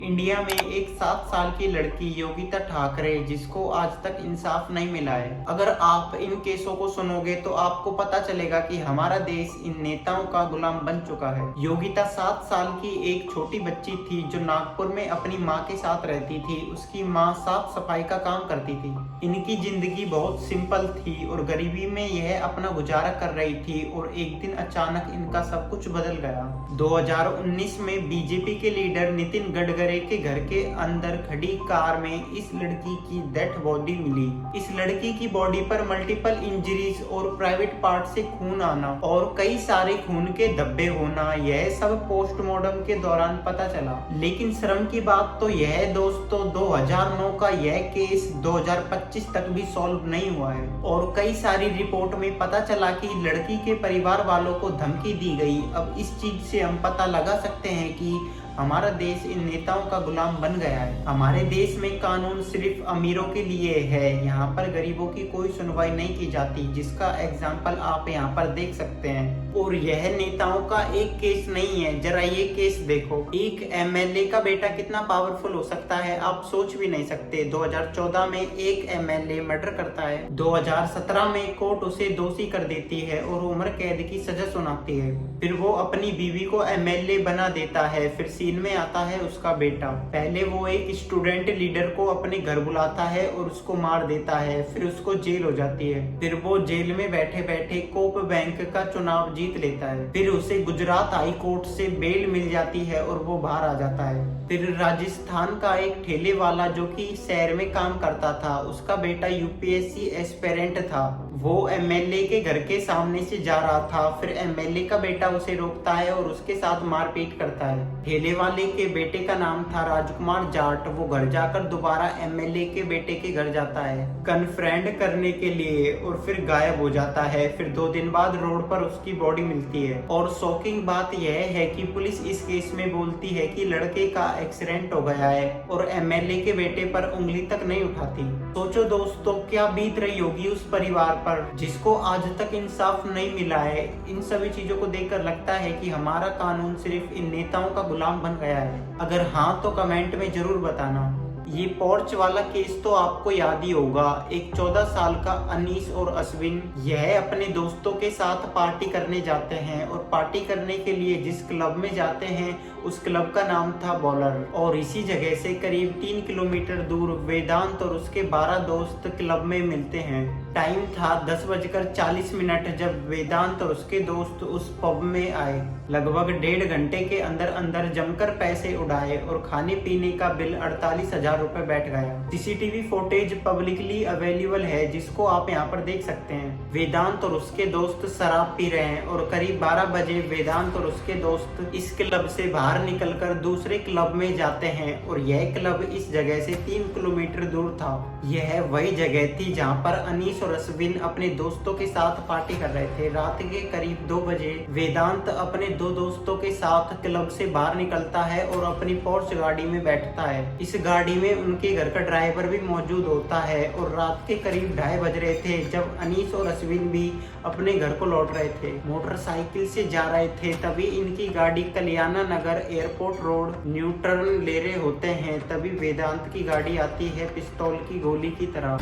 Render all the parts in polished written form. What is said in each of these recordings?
India में एक 7 साल की लड़की योगिता ठाकरे जिसको आज तक इंसाफ नहीं मिला है। अगर आप इन केसों को सुनोगे तो आपको पता चलेगा कि हमारा देश इन नेताओं का गुलाम बन चुका है। योगिता 7 साल की एक छोटी बच्ची थी जो नागपुर में अपनी माँ के साथ रहती थी। उसकी माँ साफ सफाई का काम करती थी। इनकी जिंदगी बहुत सिंपल थी और गरीबी में यह अपना गुजारा कर रही थी और एक दिन अचानक इनका सब कुछ बदल गया। 2019 में बीजेपी के लीडर नितिन गडकरी के घर के अंदर खड़ी कार में इस लड़की की डेड बॉडी मिली। इस लड़की की बॉडी पर मल्टीपल इंजरीज और प्राइवेट पार्ट से खून आना और कई सारे खून के धब्बे होना, यह सब पोस्टमार्टम के दौरान पता चला। लेकिन शर्म की बात तो यह है दोस्तों, 2009 का यह केस 2025 तक भी सॉल्व नहीं हुआ है और कई सारी रिपोर्ट में पता चला कि लड़की के परिवार वालों को धमकी दी गई। अब इस चीज से हम पता लगा सकते हैं कि हमारा देश इन नेताओं का गुलाम बन गया है। हमारे देश में कानून सिर्फ अमीरों के लिए है, यहाँ पर गरीबों की कोई सुनवाई नहीं की जाती, जिसका एग्जाम्पल आप यहाँ पर देख सकते हैं। और यह नेताओं का एक केस नहीं है, जरा ये केस देखो। एक एमएलए का बेटा कितना पावरफुल हो सकता है आप सोच भी नहीं सकते। 2014 में एक एमएलए मर्डर करता है, 2017 में कोर्ट उसे दोषी कर देती है और उम्र कैद की सजा सुनाती है। फिर वो अपनी बीवी को एमएलए बना देता है। फिर सीन में आता है उसका बेटा। पहले वो एक स्टूडेंट लीडर को अपने घर बुलाता है और उसको मार देता है। फिर उसको जेल हो जाती है। फिर वो जेल में बैठे बैठे कोप बैंक का चुनाव जीत लेता है। फिर उसे गुजरात हाई कोर्ट से बेल मिल जाती है और वो बाहर आ जाता है। फिर राजस्थान का एक ठेले वाला जो कि शहर में काम करता था, उसका बेटा यूपीएससी एस्पिरेंट था। वो एमएलए के घर के सामने से जा रहा था। फिर एमएलए का बेटा उसे रोकता है और उसके साथ मारपीट करता है। ठेले वाले के बेटे का नाम था राजकुमार जाट। वो घर जाकर दोबारा एमएलए के बेटे के घर जाता है कन्फ्रेंड करने के लिए और फिर गायब हो जाता है। फिर 2 दिन बाद रोड पर उसकी बॉडी मिलती है। और शॉकिंग बात यह है कि पुलिस इस केस में बोलती है कि लड़के का एक्सीडेंट हो गया है और एमएलए के बेटे पर उंगली तक नहीं उठाती। सोचो दोस्तों, क्या बीत रही होगी उस परिवार पर जिसको आज तक इंसाफ नहीं मिला है। इन सभी चीजों को देखकर लगता है कि हमारा कानून सिर्फ इन नेताओं का गुलाम बन गया है। अगर हाँ तो कमेंट में जरूर बताना। ये पोर्च वाला केस तो आपको याद ही होगा। एक 14 साल का अनीस और अश्विन, यह अपने दोस्तों के साथ पार्टी करने जाते हैं और पार्टी करने के लिए जिस क्लब में जाते हैं उस क्लब का नाम था बॉलर। और इसी जगह से करीब 3 किलोमीटर दूर वेदांत और उसके 12 दोस्त क्लब में मिलते हैं। टाइम था 10:40 जब वेदांत और उसके दोस्त उस पब में आए। लगभग 1.5 घंटे के अंदर अंदर जमकर पैसे उड़ाए और खाने पीने का बिल 48,000 रुपए बैठ गया। सीसीटीवी फुटेज पब्लिकली अवेलेबल है जिसको आप यहाँ पर देख सकते हैं। वेदांत और उसके दोस्त शराब पी रहे हैं और करीब 12 बजे वेदांत और उसके दोस्त इस क्लब से बाहर निकलकर दूसरे क्लब में जाते हैं और यह क्लब इस जगह से 3 किलोमीटर दूर था। यह वही जगह थी जहाँ पर अनीस और अश्विन अपने दोस्तों के साथ पार्टी कर रहे थे। रात के करीब 2 बजे वेदांत अपने 2 दोस्तों के साथ क्लब से बाहर निकलता है और अपनी पोर्च गाड़ी में बैठता है। इस गाड़ी में उनके घर का ड्राइवर भी मौजूद होता है और रात के करीब 2:30 बज रहे थे जब अनीस और अश्विन भी अपने घर को लौट रहे थे। मोटरसाइकिल से जा रहे थे, तभी इनकी गाड़ी कल्याणा नगर एयरपोर्ट रोड न्यू टर्न ले रहे होते हैं। तभी वेदांत की गाड़ी आती है पिस्तौल की गोली की तरह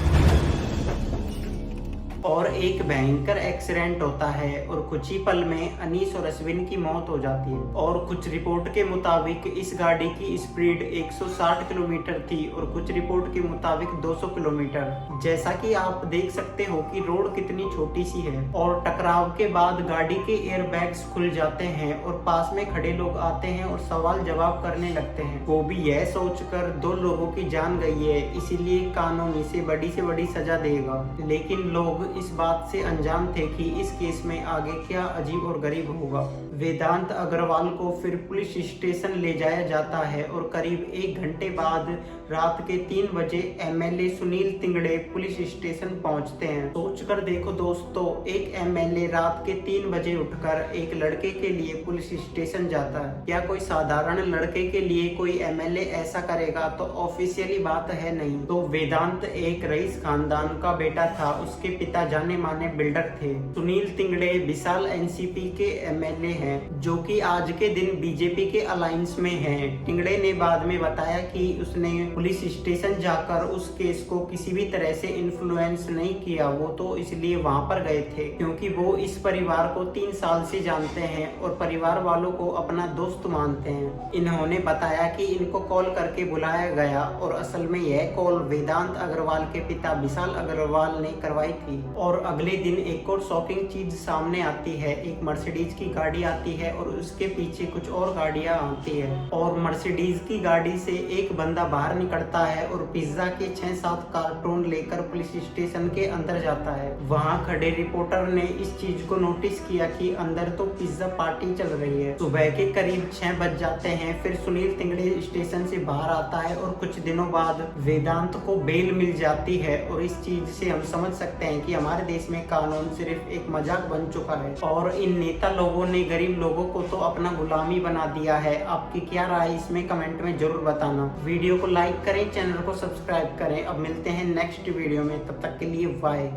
और एक भयंकर एक्सीडेंट होता है और कुछ ही पल में अनीस और अश्विन की मौत हो जाती है। और कुछ रिपोर्ट के मुताबिक इस गाड़ी की स्पीड 160 किलोमीटर थी और कुछ रिपोर्ट के मुताबिक 200 किलोमीटर। जैसा कि आप देख सकते हो कि रोड कितनी छोटी सी है। और टकराव के बाद गाड़ी के एयर बैग्स खुल जाते हैं और पास में खड़े लोग आते हैं और सवाल जवाब करने लगते हैं। वो भी यह सोचकर 2 लोगों की जान गई है, इसीलिए कानून इसे बड़ी से बड़ी सजा देगा। लेकिन लोग इस बात से अनजान थे कि इस केस में आगे क्या अजीब और गरीब होगा। वेदांत अग्रवाल को फिर पुलिस स्टेशन ले जाया जाता है और करीब 1 घंटे बाद रात के 3 बजे एमएलए सुनील तिंगड़े पुलिस स्टेशन पहुंचते हैं। सोच कर देखो दोस्तों, एक एमएलए रात के 3 बजे उठकर एक लड़के के लिए पुलिस स्टेशन जाता है। क्या कोई साधारण लड़के के लिए कोई एमएलए ऐसा करेगा? तो ऑफिशियली बात है नहीं। तो वेदांत एक रईस खानदान का बेटा था। उसके पिता जाने माने बिल्डर थे। सुनील तिंगड़े विशाल एनसीपी के एमएलए हैं हैं, जो कि आज के दिन बीजेपी के अलायंस में हैं। टिंगड़े ने बाद में बताया कि उसने पुलिस स्टेशन जाकर उस केस को किसी भी तरह से इन्फ्लुएंस नहीं किया, वो तो इसलिए वहां पर गए थे क्योंकि वो इस परिवार को 3 साल से जानते हैं और परिवार वालों को अपना दोस्त मानते हैं। इन्होंने बताया कि इनको कॉल करके बुलाया गया और असल में यह कॉल वेदांत अग्रवाल के पिता विशाल अग्रवाल ने करवाई थी। और अगले दिन एक और शॉकिंग चीज सामने आती है। एक मर्सिडीज की गाड़ी आती है और उसके पीछे कुछ और गाड़ियां आती है और मर्सिडीज की गाड़ी से एक बंदा बाहर निकलता है और पिज्जा के 6-7 कार्टून लेकर पुलिस स्टेशन के अंदर जाता है। वहां खड़े रिपोर्टर ने इस चीज को नोटिस किया कि अंदर तो पिज्जा पार्टी चल रही है। सुबह के करीब 6 बज जाते हैं। फिर सुनील तिंगड़े स्टेशन से बाहर आता है और कुछ दिनों बाद वेदांत को बेल मिल जाती है। और इस चीज से हम समझ सकते हैं कि हमारे देश में कानून सिर्फ एक मजाक बन चुका है और इन नेता लोगों ने गरीब लोगों को तो अपना गुलामी बना दिया है। आपकी क्या राय इसमें कमेंट में जरूर बताना। वीडियो को लाइक करें, चैनल को सब्सक्राइब करें। अब मिलते हैं नेक्स्ट वीडियो में, तब तक के लिए बाय।